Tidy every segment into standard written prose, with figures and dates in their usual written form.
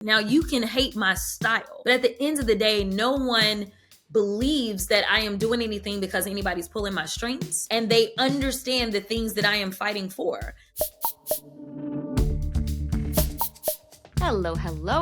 Now, you can hate my style, but at the end of the day, no one believes that I am doing anything because anybody's pulling my strings, and they understand the things that I am fighting for. Hello,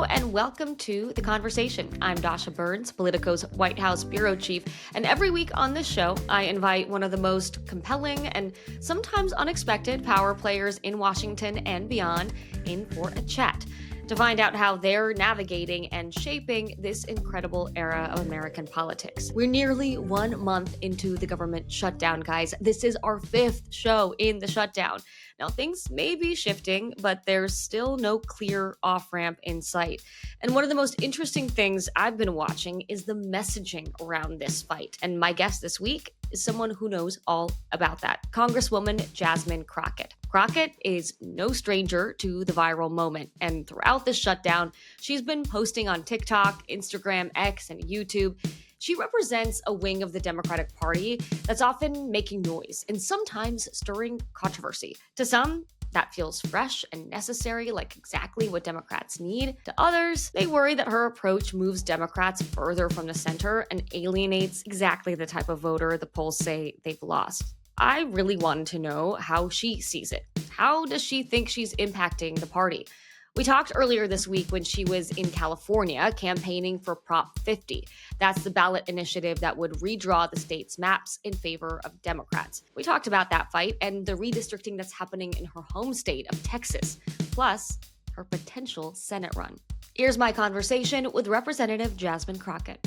and welcome to The Conversation. I'm Dasha Burns, Politico's White House bureau chief, and every week on this show, I invite one of the most compelling and sometimes unexpected power players in Washington and beyond in for a chat to find out how they're navigating and shaping this incredible era of American politics. We're nearly 1 month into the government shutdown, guys. This is our 5th show in the shutdown. Now, things may be shifting, but there's still no clear off-ramp in sight. And one of the most interesting things I've been watching is the messaging around this fight. And my guest this week is someone who knows all about that, Congresswoman Jasmine Crockett. Crockett is no stranger to the viral moment, and throughout this shutdown, she's been posting on TikTok, Instagram, X, and YouTube. She represents a wing of the Democratic Party that's often making noise and sometimes stirring controversy. To some, that feels fresh and necessary, like exactly what Democrats need. To others, they worry that her approach moves Democrats further from the center and alienates exactly the type of voter the polls say they've lost. I really wanted to know how she sees it. How does she think she's impacting the party? We talked earlier this week when she was in California campaigning for Prop 50. That's the ballot initiative that would redraw the state's maps in favor of Democrats. We talked about that fight and the redistricting that's happening in her home state of Texas, plus her potential Senate run. Here's my conversation with Representative Jasmine Crockett.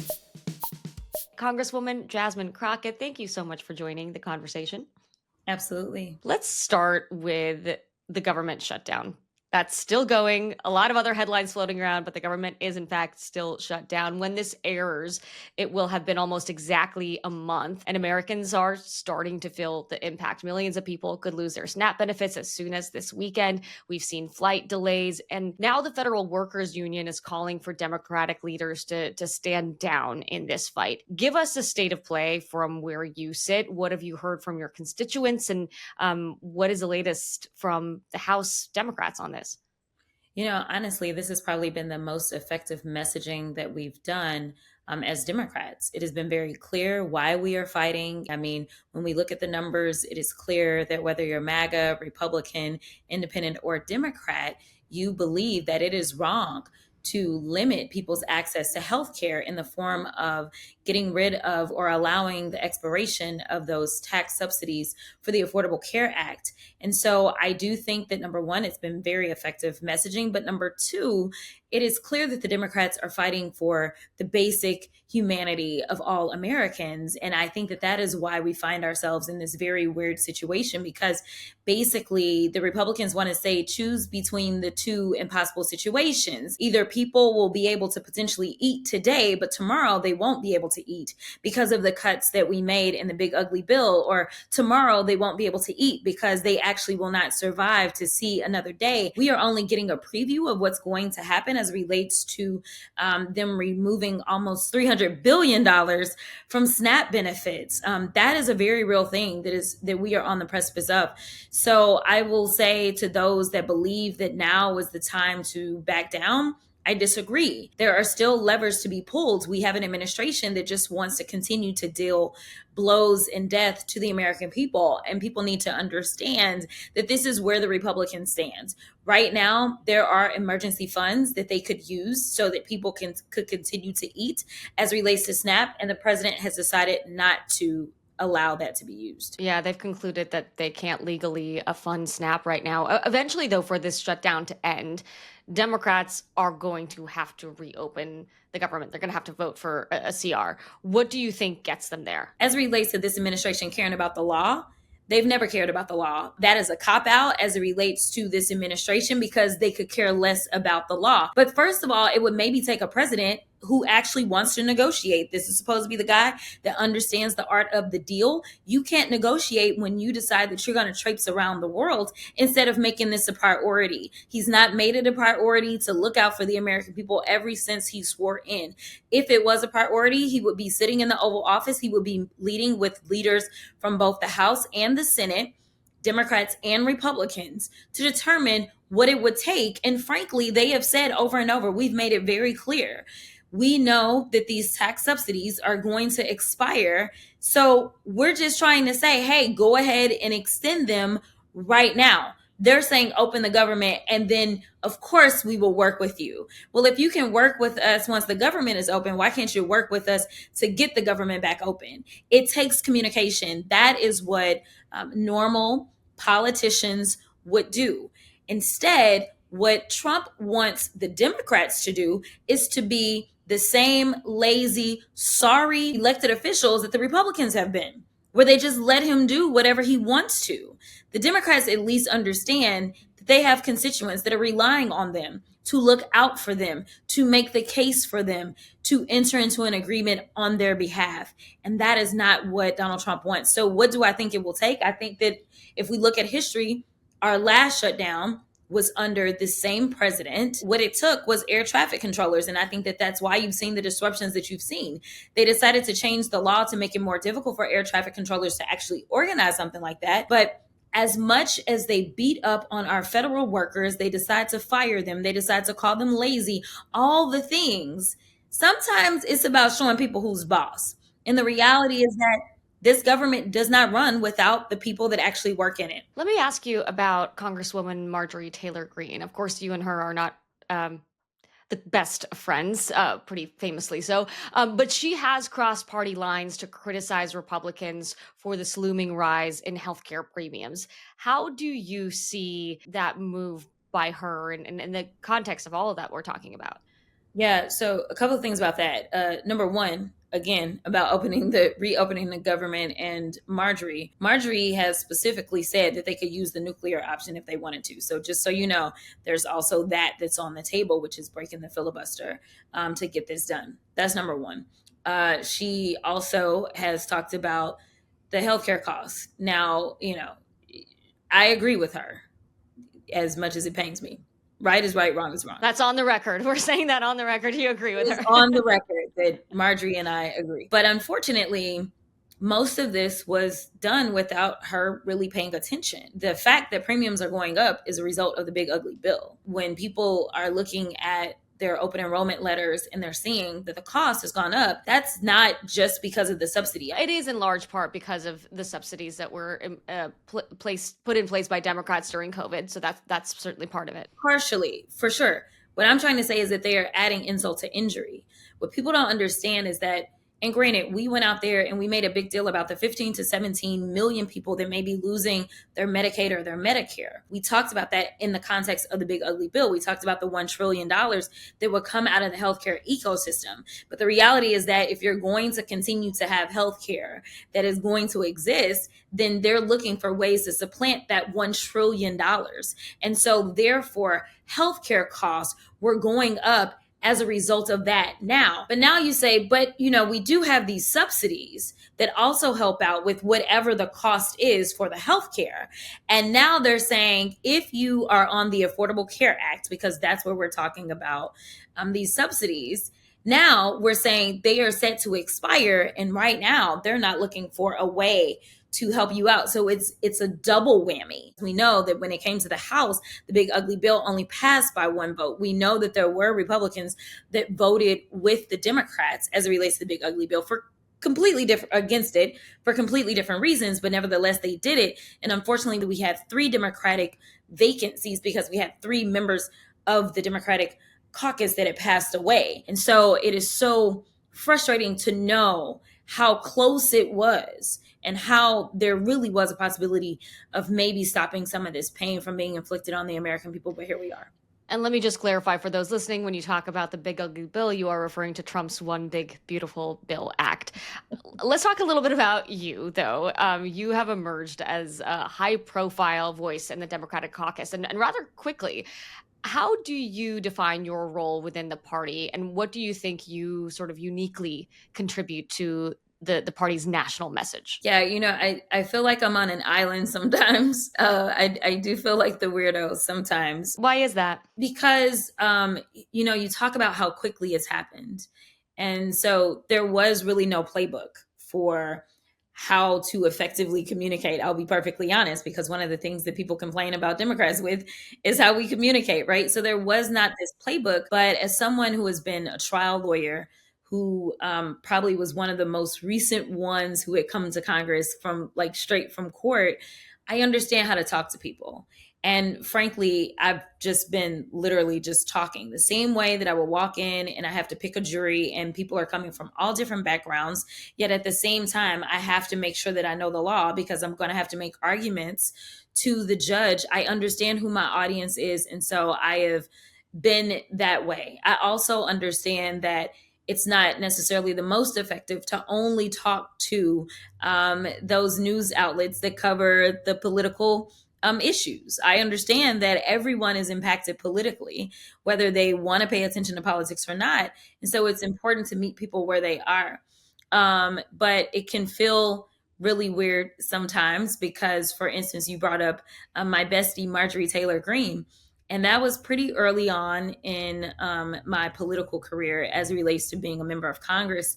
Congresswoman Jasmine Crockett, thank you so much for joining the conversation. Absolutely. Let's start with the government shutdown. That's still going. A lot of other headlines floating around, but the government is in fact still shut down. When this airs, it will have been almost exactly a month, and Americans are starting to feel the impact. Millions of people could lose their SNAP benefits as soon as this weekend. We've seen flight delays, and now the Federal Workers Union is calling for Democratic leaders to stand down in this fight. Give us a state of play from where you sit. What have you heard from your constituents, and what is the latest from the House Democrats on this? You know, honestly, this has probably been the most effective messaging that we've done as Democrats. It has been very clear why we are fighting. I mean, when we look at the numbers, it is clear that whether you're MAGA, Republican, Independent, or Democrat, you believe that it is wrong to limit people's access to health care in the form of getting rid of or allowing the expiration of those tax subsidies for the Affordable Care Act. And so I do think that, number one, it's been very effective messaging. But number two, it is clear that the Democrats are fighting for the basic humanity of all Americans. And I think that that is why we find ourselves in this very weird situation, because basically the Republicans want to say choose between the two impossible situations. Either people will be able to potentially eat today, but tomorrow they won't be able to eat because of the cuts that we made in the big ugly bill, or tomorrow they won't be able to eat because they actually will not survive to see another day. We are only getting a preview of what's going to happen as relates to them removing almost $300 billion from SNAP benefits. That is a very real thing that we are on the precipice of. So I will say to those that believe that now is the time to back down, I disagree. There are still levers to be pulled. We have an administration that just wants to continue to deal blows and death to the American people. And people need to understand that this is where the Republicans stand. Right now, there are emergency funds that they could use so that people could continue to eat as relates to SNAP. And the president has decided not to allow that to be used. Yeah, they've concluded that they can't legally fund SNAP right now. Eventually, though, for this shutdown to end, Democrats are going to have to reopen the government. They're going to have to vote for a CR. What do you think gets them there? As it relates to this administration caring about the law, they've never cared about the law. That is a cop-out as it relates to this administration, because they could care less about the law. But first of all, it would maybe take a president who actually wants to negotiate. This is supposed to be the guy that understands the art of the deal. You can't negotiate when you decide that you're going to traipse around the world instead of making this a priority. He's not made it a priority to look out for the American people ever since he swore in. If it was a priority, he would be sitting in the Oval Office. He would be leading with leaders from both the House and the Senate, Democrats and Republicans, to determine what it would take. And frankly, they have said over and over, we've made it very clear. We know that these tax subsidies are going to expire. So we're just trying to say, hey, go ahead and extend them right now. They're saying open the government, and then of course we will work with you. Well, if you can work with us once the government is open, why can't you work with us to get the government back open? It takes communication. That is what normal politicians would do. Instead, what Trump wants the Democrats to do is to be the same lazy, sorry elected officials that the Republicans have been, where they just let him do whatever he wants to. The Democrats at least understand that they have constituents that are relying on them to look out for them, to make the case for them, to enter into an agreement on their behalf. And that is not what Donald Trump wants. So what do I think it will take? I think that if we look at history, our last shutdown was under the same president. What it took was air traffic controllers. And I think that that's why you've seen the disruptions that you've seen. They decided to change the law to make it more difficult for air traffic controllers to actually organize something like that. But as much as they beat up on our federal workers, they decide to fire them, they decide to call them lazy, all the things. Sometimes it's about showing people who's boss. And the reality is that this government does not run without the people that actually work in it. Let me ask you about Congresswoman Marjorie Taylor Greene. Of course, you and her are not the best of friends, pretty famously so. But she has crossed party lines to criticize Republicans for this looming rise in healthcare premiums. How do you see that move by her and in the context of all of that we're talking about? Yeah, so a couple of things about that. Number one, again, about reopening the government, and Marjorie has specifically said that they could use the nuclear option if they wanted to. So just so you know, there's also that's on the table, which is breaking the filibuster to get this done. That's number one. She also has talked about the healthcare costs. Now, I agree with her as much as it pains me. Right is right, wrong is wrong. That's on the record. We're saying that on the record. You agree with her. It's on the record that Marjorie and I agree. But unfortunately, most of this was done without her really paying attention. The fact that premiums are going up is a result of the big ugly bill. When people are looking at their open enrollment letters and they're seeing that the cost has gone up, that's not just because of the subsidy. It is in large part because of the subsidies that were put in place by Democrats during COVID. So that's certainly part of it. Partially, for sure. What I'm trying to say is that they are adding insult to injury. What people don't understand is that, and granted, we went out there and we made a big deal about the 15 to 17 million people that may be losing their Medicaid or their Medicare. We talked about that in the context of the big ugly bill. We talked about the $1 trillion that would come out of the healthcare ecosystem. But the reality is that if you're going to continue to have healthcare that is going to exist, then they're looking for ways to supplant that $1 trillion. And so therefore, healthcare costs were going up as a result of that now. But now you say, but we do have these subsidies that also help out with whatever the cost is for the healthcare. And now they're saying, if you are on the Affordable Care Act, because that's what we're talking about, these subsidies, now we're saying they are set to expire. And right now they're not looking for a way to help you out. So it's a double whammy. We know that when it came to the House, the big ugly bill only passed by one vote. We know that there were Republicans that voted with the Democrats as it relates to the big ugly bill for completely different against it for completely different reasons, but nevertheless they did it. And unfortunately, we had 3 Democratic vacancies because we had 3 members of the Democratic caucus that had passed away. And so it is so frustrating to know how close it was and how there really was a possibility of maybe stopping some of this pain from being inflicted on the American people. But here we are. And let me just clarify for those listening, when you talk about the big ugly bill, you are referring to Trump's One Big Beautiful Bill Act. Let's talk a little bit about you, though. You have emerged as a high-profile voice in the Democratic caucus, and rather quickly. How do you define your role within the party, and what do you think you sort of uniquely contribute to the party's national message? Yeah, I feel like I'm on an island sometimes. I do feel like the weirdo sometimes. Why is that? Because, you talk about how quickly it's happened. And so there was really no playbook for how to effectively communicate. I'll be perfectly honest, because one of the things that people complain about Democrats with is how we communicate, right? So there was not this playbook, but as someone who has been a trial lawyer, who probably was one of the most recent ones who had come to Congress from like straight from court, I understand how to talk to people. And frankly, I've just been literally just talking the same way that I would walk in and I have to pick a jury, and people are coming from all different backgrounds. Yet at the same time, I have to make sure that I know the law, because I'm going to have to make arguments to the judge. I understand who my audience is. And so I have been that way. I also understand that it's not necessarily the most effective to only talk to those news outlets that cover the political issues. I understand that everyone is impacted politically, whether they want to pay attention to politics or not. And so it's important to meet people where they are. But it can feel really weird sometimes because, for instance, you brought up my bestie, Marjorie Taylor Greene. And that was pretty early on in my political career as it relates to being a member of Congress.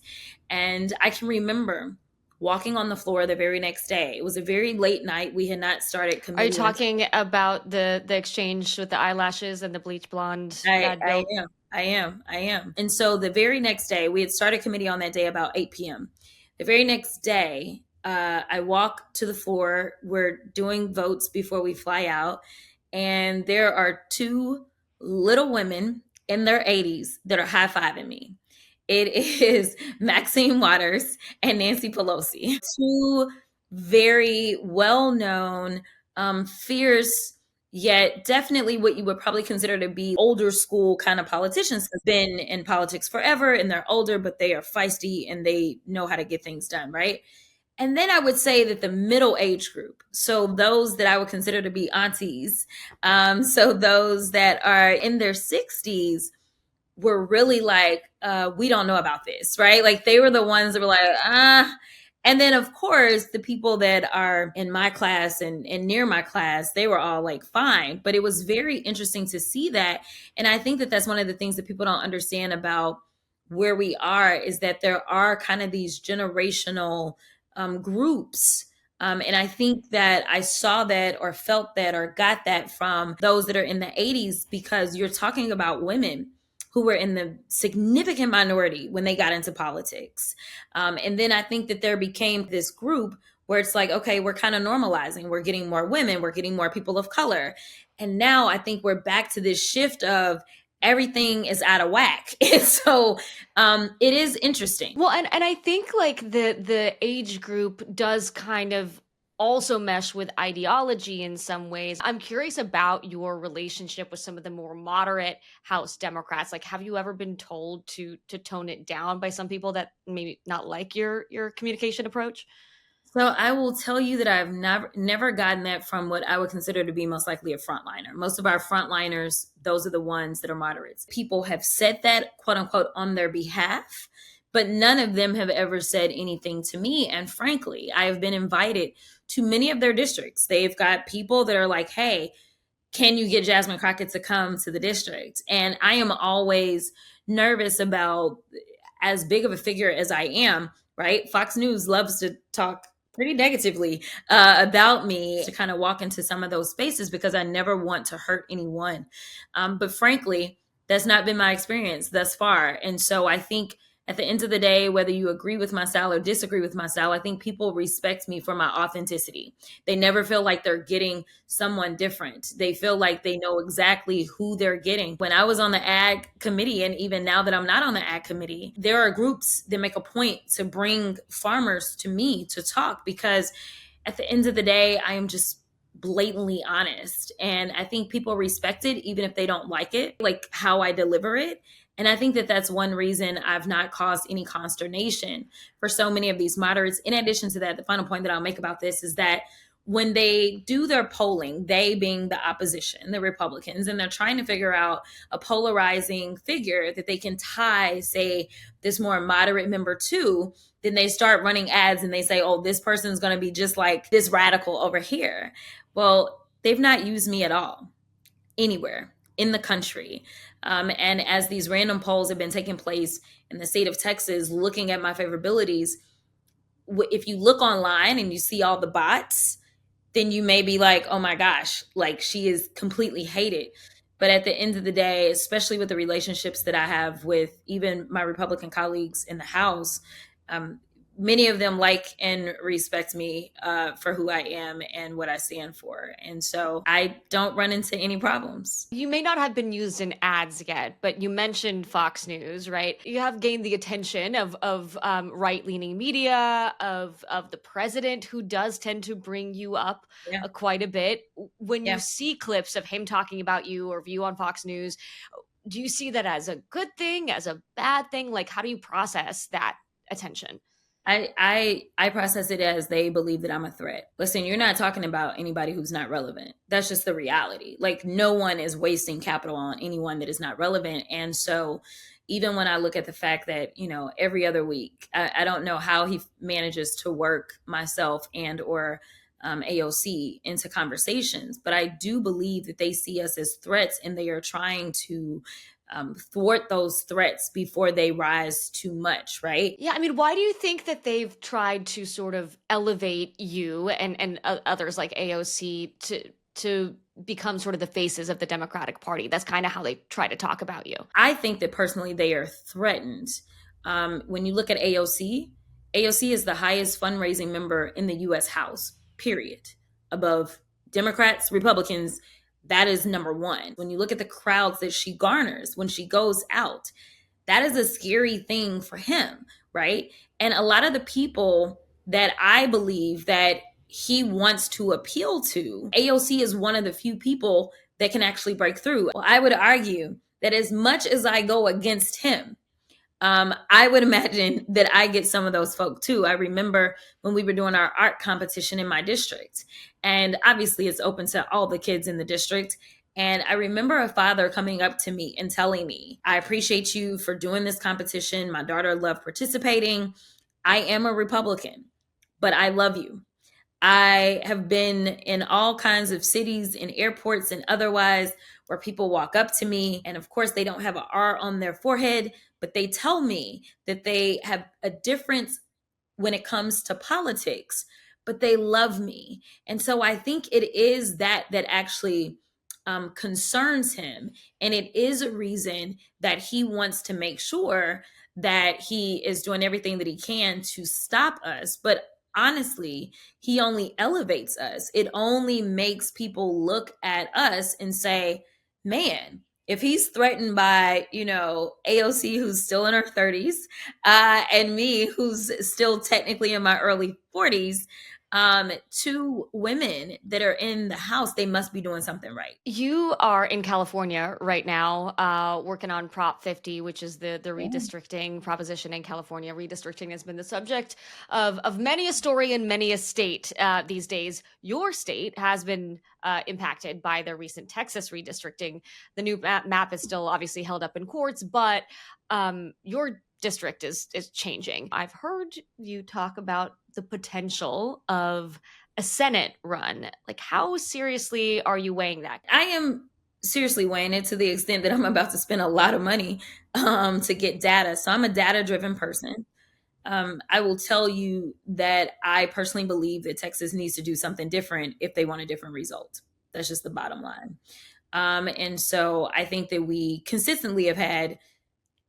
And I can remember walking on the floor the very next day. It was a very late night. We had not started Are you committee until talking about the exchange with the eyelashes and the bleach blonde I, bad I bill? am. I am. I am. And so the very next day, we had started committee on that day about 8 p.m. The very next day, I walk to the floor. We're doing votes before we fly out. And there are two little women in their 80s that are high fiving me. It is Maxine Waters and Nancy Pelosi, two very well known, fierce, yet definitely what you would probably consider to be older school kind of politicians. Have been in politics forever and they're older, but they are feisty and they know how to get things done, right? And then I would say that the middle age group, so those that I would consider to be aunties, so those that are in their 60s, were really like, we don't know about this, right? Like they were the ones that were like, ah. And then, of course, the people that are in my class and near my class, they were all like, fine. But it was very interesting to see that. And I think that that's one of the things that people don't understand about where we are, is that there are kind of these generational groups. And I think that I saw that or felt that or got that from those that are in the 80s, because you're talking about women who were in the significant minority when they got into politics. And then I think that there became this group where it's like, okay, we're kind of normalizing. We're getting more women, we're getting more people of color. And now I think we're back to this shift of everything is out of whack. And so it is interesting. Well, and I think like the age group does kind of also mesh with ideology in some ways. I'm curious about your relationship with some of the more moderate House Democrats. Like, have you ever been told to tone it down by some people that maybe not like your communication approach? So I will tell you that I've never gotten that from what I would consider to be most likely a frontliner. Most of our frontliners, those are the ones that are moderates. People have said that, quote unquote, on their behalf, but none of them have ever said anything to me. And frankly, I have been invited to many of their districts. They've got people that are like, hey, can you get Jasmine Crockett to come to the district? And I am always nervous about, as big of a figure as I am, right? Fox News loves to talk pretty negatively about me, to kind of walk into some of those spaces because I never want to hurt anyone. But frankly, that's not been my experience thus far. And so I think at the end of the day, whether you agree with my style or disagree with my style, I think people respect me for my authenticity. They never feel like they're getting someone different. They feel like they know exactly who they're getting. When I was on the ag committee, and even now that I'm not on the ag committee, there are groups that make a point to bring farmers to me to talk, because at the end of the day, I am just blatantly honest. And I think people respect it, even if they don't like it, like how I deliver it. And I think that that's one reason I've not caused any consternation for so many of these moderates. In addition to that, the final point that I'll make about this is that when they do their polling, they being the opposition, the Republicans, and they're trying to figure out a polarizing figure that they can tie, say, this more moderate member to, then they start running ads and they say, oh, this person's going to be just like this radical over here. Well, they've not used me at all, anywhere in the country. And as these random polls have been taking place in the state of Texas, looking at my favorabilities, if you look online and you see all the bots, then you may be like, oh my gosh, like she is completely hated. But at the end of the day, especially with the relationships that I have with even my Republican colleagues in the House, um, many of them like and respect me for who I am and what I stand for. And so I don't run into any problems. You may not have been used in ads yet, but you mentioned Fox News, right? You have gained the attention of right leaning media, of the president, who does tend to bring you up Yeah. quite a bit. When you Yeah. see clips of him talking about you or you on Fox News, do you see that as a good thing, as a bad thing? Like, how do you process that attention? I process it as they believe that I'm a threat. Listen, you're not talking about anybody who's not relevant. That's just the reality. Like no one is wasting capital on anyone that is not relevant. And so even when I look at the fact that, every other week, I don't know how he manages to work myself and or AOC into conversations, but I do believe that they see us as threats and they are trying to thwart those threats before they rise too much, right? Yeah, I mean, why do you think that they've tried to sort of elevate you and others like AOC to become sort of the faces of the Democratic Party? That's kind of how they try to talk about you. I think that personally they are threatened. When you look at AOC, AOC is the highest fundraising member in the US House, period. Above Democrats, Republicans, that is number one. When you look at the crowds that she garners when she goes out, that is a scary thing for him, right? And a lot of the people that I believe that he wants to appeal to, AOC is one of the few people that can actually break through. Well, I would argue that as much as I go against him, I would imagine that I get some of those folk too. I remember when we were doing our art competition in my district, and obviously it's open to all the kids in the district. And I remember a father coming up to me and telling me, I appreciate you for doing this competition. My daughter loved participating. I am a Republican, but I love you. I have been in all kinds of cities and airports and otherwise where people walk up to me. And of course, they don't have an R on their forehead, but they tell me that they have a difference when it comes to politics, but they love me. And so I think it is that actually concerns him. And it is a reason that he wants to make sure that he is doing everything that he can to stop us. But honestly, he only elevates us. It only makes people look at us and say, man, if he's threatened by, AOC, who's still in her 30s, and me, who's still technically in my early 40s, two women that are in the House, they must be doing something right. You are in California right now, working on Prop 50, which is the Yeah. redistricting proposition in California. Redistricting has been the subject of many a story in many a state these days. Your state has been impacted by the recent Texas redistricting. The new map is still obviously held up in courts, but your district is changing. I've heard you talk about the potential of a Senate run. Like, how seriously are you weighing that? I am seriously weighing it to the extent that I'm about to spend a lot of money to get data. So I'm a data driven person. I will tell you that I personally believe that Texas needs to do something different if they want a different result. That's just the bottom line. And so I think that we consistently have had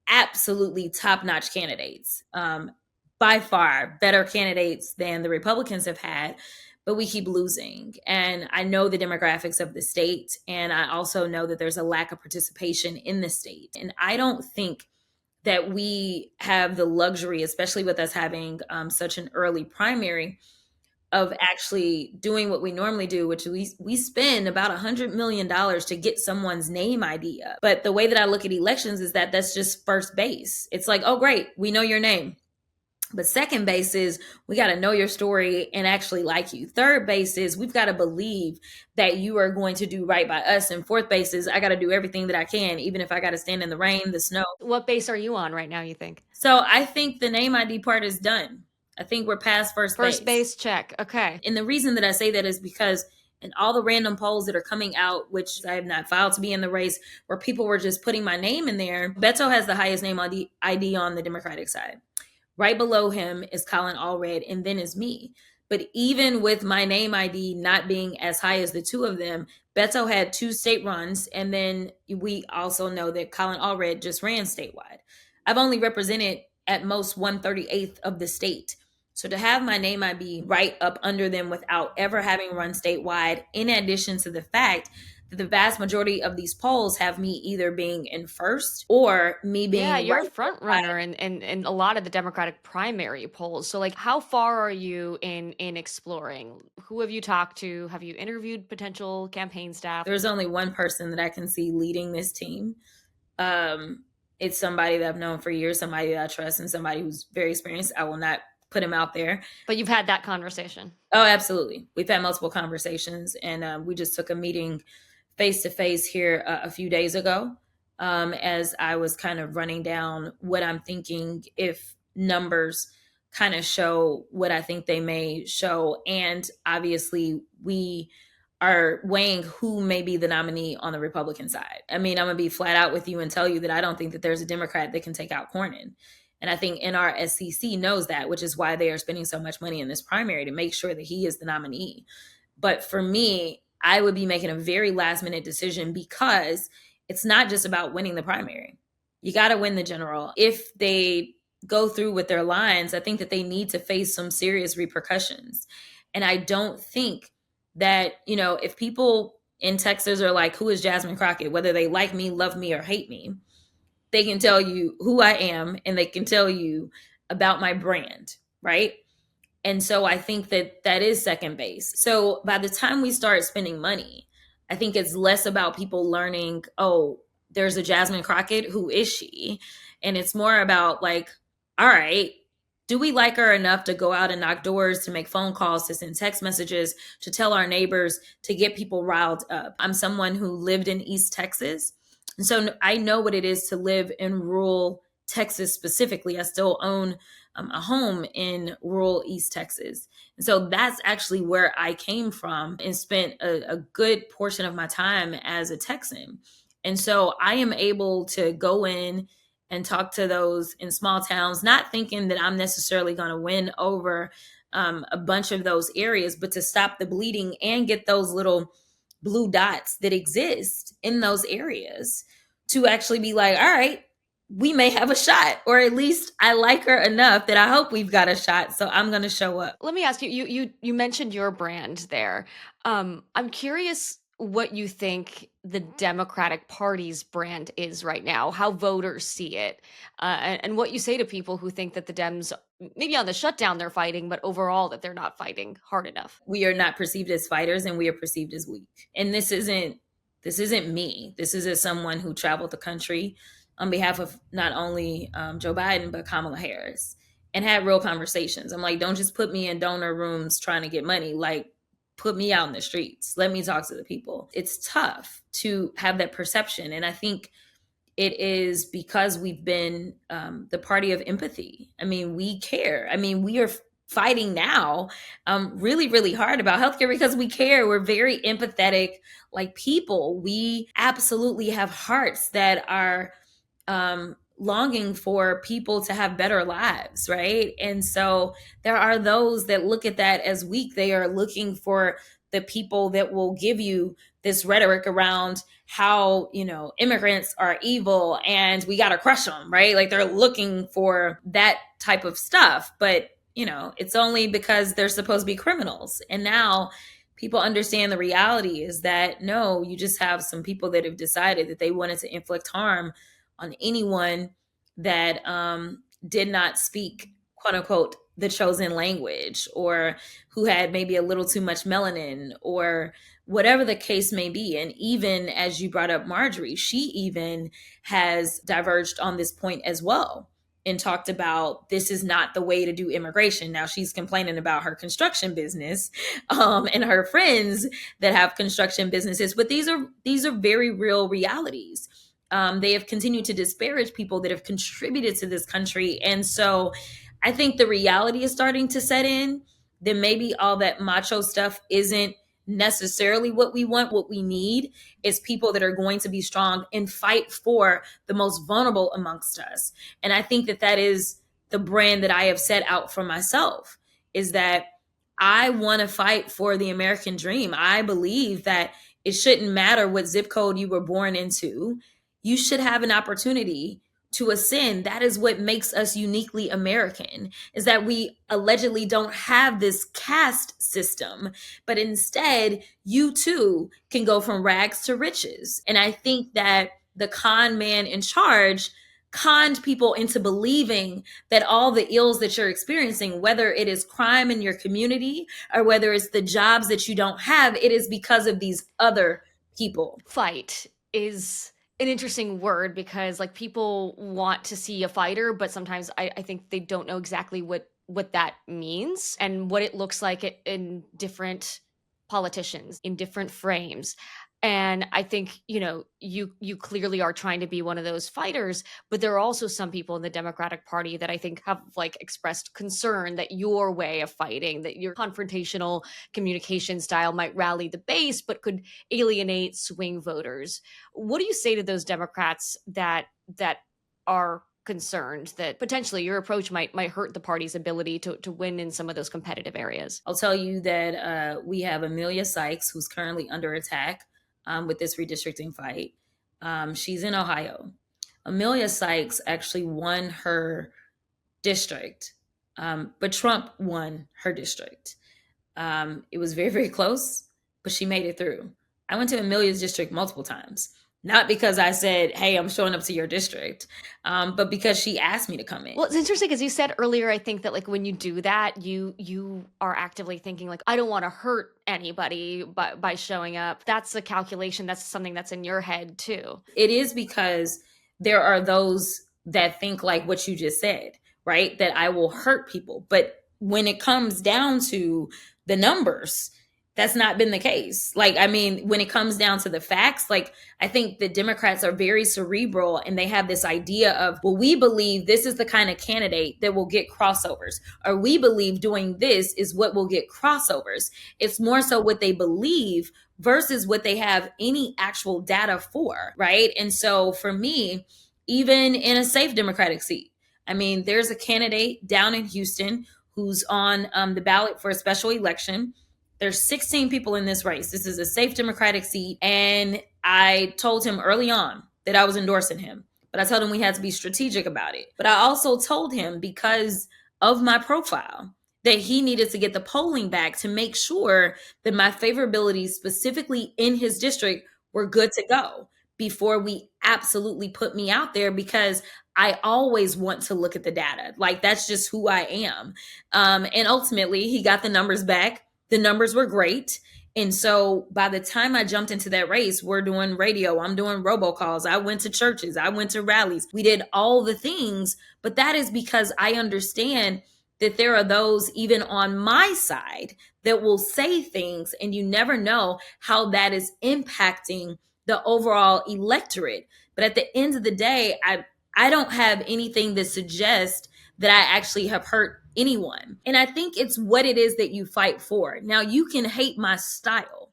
absolutely top notch candidates, by far better candidates than the Republicans have had, but we keep losing. And I know the demographics of the state, and I also know that there's a lack of participation in the state. And I don't think that we have the luxury, especially with us having such an early primary, of actually doing what we normally do, which we spend about $100 million to get someone's name ID up. But the way that I look at elections is that that's just first base. It's like, oh, great, we know your name. But second base is we got to know your story and actually like you. Third base is we've got to believe that you are going to do right by us. And fourth base is I got to do everything that I can, even if I got to stand in the rain, the snow. What base are you on right now, you think? So I think the name ID part is done. I think we're past first base. First base check. Okay. And the reason that I say that is because in all the random polls that are coming out, which I have not filed to be in the race, where people were just putting my name in there, Beto has the highest name ID on the Democratic side. Right below him is Colin Allred, and then is me. But even with my name ID not being as high as the two of them, Beto had two state runs, and then we also know that Colin Allred just ran statewide. I've only represented at most 138th of the state. So to have my name ID right up under them without ever having run statewide, in addition to the fact that the vast majority of these polls have me either being in first or me Yeah, being you're a right front runner in a lot of the Democratic primary polls. So like how far are you in exploring? Who have you talked to? Have you interviewed potential campaign staff? there's only one person that I can see leading this team. Um, it's somebody that I've known for years, somebody that I trust, and somebody who's very experienced. I will not put him out there. But you've had that conversation. Oh, absolutely. We've had multiple conversations, and we just took a meeting face to face here a few days ago, as I was kind of running down what I'm thinking if numbers kind of show what I think they may show. And obviously, we are weighing who may be the nominee on the Republican side. I mean, I'm going to be flat out with you and tell you that I don't think that there's a Democrat that can take out Cornyn. And I think NRSCC knows that, which is why they are spending so much money in this primary to make sure that he is the nominee. But for me, I would be making a very last minute decision because it's not just about winning the primary. You got to win the general. If they go through with their lines, I think that they need to face some serious repercussions. And I don't think that, if people in Texas are like, who is Jasmine Crockett, whether they like me, love me, or hate me, they can tell you who I am and they can tell you about my brand, right? And so I think that that is second base. So by the time we start spending money, I think it's less about people learning, oh, there's a Jasmine Crockett, who is she? And it's more about like, all right, do we like her enough to go out and knock doors, to make phone calls, to send text messages, to tell our neighbors, to get people riled up? I'm someone who lived in East Texas. And so I know what it is to live in rural Texas specifically. I still own a home in rural East Texas. And so that's actually where I came from and spent a good portion of my time as a Texan. And so I am able to go in and talk to those in small towns, not thinking that I'm necessarily going to win over a bunch of those areas, but to stop the bleeding and get those little blue dots that exist in those areas to actually be like, all right, we may have a shot, or at least I like her enough that I hope we've got a shot. So I'm going to show up. Let me ask you, you mentioned your brand there. I'm curious what you think the Democratic Party's brand is right now, how voters see it, and what you say to people who think that the Dems, maybe on the shutdown they're fighting, but overall that they're not fighting hard enough. We are not perceived as fighters, and we are perceived as weak. And this isn't me. This is as someone who traveled the country on behalf of not only Joe Biden, but Kamala Harris, and had real conversations. I'm like, don't just put me in donor rooms trying to get money. Like, put me out in the streets. Let me talk to the people. It's tough to have that perception. And I think it is because we've been the party of empathy. I mean, we care. I mean, we are fighting now really, really hard about healthcare because we care. We're very empathetic, like people. We absolutely have hearts that are longing for people to have better lives, right? And so there are those that look at that as weak. They are looking for the people that will give you this rhetoric around how, immigrants are evil and we got to crush them, right? Like they're looking for that type of stuff. But, it's only because they're supposed to be criminals. And now people understand the reality is that, no, you just have some people that have decided that they wanted to inflict harm on anyone that did not speak, quote unquote, the chosen language, or who had maybe a little too much melanin, or whatever the case may be. And even as you brought up Marjorie, she even has diverged on this point as well and talked about this is not the way to do immigration. Now she's complaining about her construction business and her friends that have construction businesses, but these are very real realities. They have continued to disparage people that have contributed to this country. And so I think the reality is starting to set in that maybe all that macho stuff isn't necessarily what we want. What we need is people that are going to be strong and fight for the most vulnerable amongst us. And I think that that is the brand that I have set out for myself, is that I want to fight for the American dream. I believe that it shouldn't matter what zip code you were born into. You should have an opportunity to ascend. That is what makes us uniquely American, is that we allegedly don't have this caste system, but instead you too can go from rags to riches. And I think that the con man in charge conned people into believing that all the ills that you're experiencing, whether it is crime in your community or whether it's the jobs that you don't have, it is because of these other people. Fight is an interesting word because like people want to see a fighter, but sometimes I think they don't know exactly what that means and what it looks like in different politicians in different frames. And I think, you clearly are trying to be one of those fighters, but there are also some people in the Democratic Party that I think have like expressed concern that your way of fighting, that your confrontational communication style might rally the base, but could alienate swing voters. What do you say to those Democrats that are concerned that potentially your approach might hurt the party's ability to win in some of those competitive areas? I'll tell you that we have Amelia Sykes, who's currently under attack with this redistricting fight. She's in Ohio. Amelia Sykes actually won her district, but Trump won her district. It was very, very close, but she made it through. I went to Amelia's district multiple times, not because I said, hey, I'm showing up to your district, but because she asked me to come in. Well, it's interesting because you said earlier, I think that like when you do that, you are actively thinking like, I don't want to hurt anybody by showing up. That's a calculation. That's something that's in your head too. It is because there are those that think like what you just said, right? That I will hurt people. But when it comes down to the numbers, that's not been the case. Like, I mean, when it comes down to the facts, like, I think the Democrats are very cerebral and they have this idea of, well, we believe this is the kind of candidate that will get crossovers, or we believe doing this is what will get crossovers. It's more so what they believe versus what they have any actual data for, right? And so for me, even in a safe Democratic seat, I mean, there's a candidate down in Houston who's on the ballot for a special election. There's 16 people in this race. This is a safe Democratic seat. And I told him early on that I was endorsing him, but I told him we had to be strategic about it. But I also told him, because of my profile, that he needed to get the polling back to make sure that my favorability specifically in his district were good to go before we absolutely put me out there, because I always want to look at the data. Like, that's just who I am. And ultimately, he got the numbers back. The numbers were great. And so by the time I jumped into that race, we're doing radio, I'm doing robocalls, I went to churches, I went to rallies, we did all the things. But that is because I understand that there are those even on my side that will say things, and you never know how that is impacting the overall electorate. But at the end of the day, I don't have anything that suggests that I actually have hurt anyone. And I think it's what it is that you fight for. Now, you can hate my style,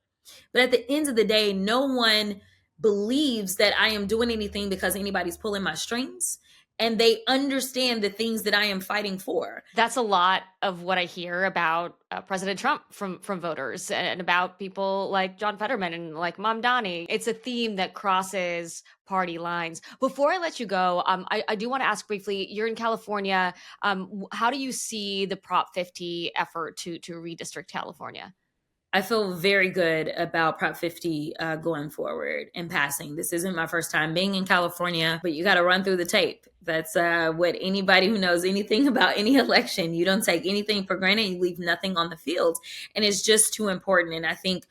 but at the end of the day, no one believes that I am doing anything because anybody's pulling my strings. And they understand the things that I am fighting for. That's a lot of what I hear about President Trump from voters, and about people like John Fetterman and like Mamdani. It's a theme that crosses party lines. Before I let you go, I do want to ask briefly, you're in California. How do you see the Prop 50 effort to redistrict California? I feel very good about Prop 50 going forward and passing. This isn't my first time being in California, but you got to run through the tape. That's what anybody who knows anything about any election, you don't take anything for granted. You leave nothing on the field. And it's just too important. And I think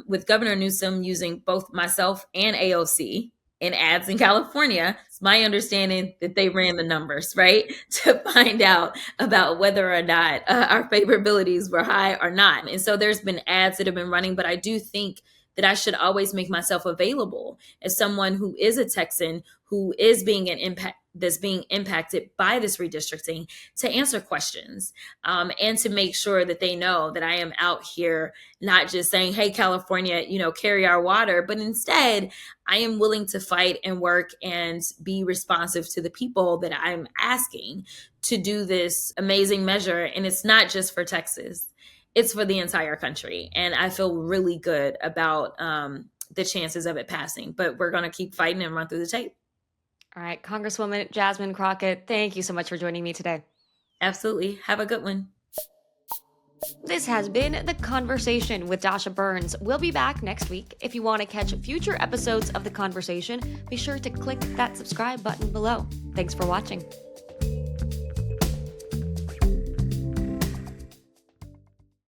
with Governor Newsom using both myself and AOC in ads in California, it's my understanding that they ran the numbers, right, to find out about whether or not our favorabilities were high or not. And so there's been ads that have been running, but I do think that I should always make myself available as someone who is a Texan who is being that's being impacted by this redistricting, to answer questions, and to make sure that they know that I am out here not just saying, hey, California, carry our water, but instead I am willing to fight and work and be responsive to the people that I'm asking to do this amazing measure. And it's not just for Texas, it's for the entire country. And I feel really good about the chances of it passing, but we're going to keep fighting and run through the tape. All right, Congresswoman Jasmine Crockett, thank you so much for joining me today. Absolutely. Have a good one. This has been The Conversation with Dasha Burns. We'll be back next week. If you want to catch future episodes of The Conversation, be sure to click that subscribe button below. Thanks for watching.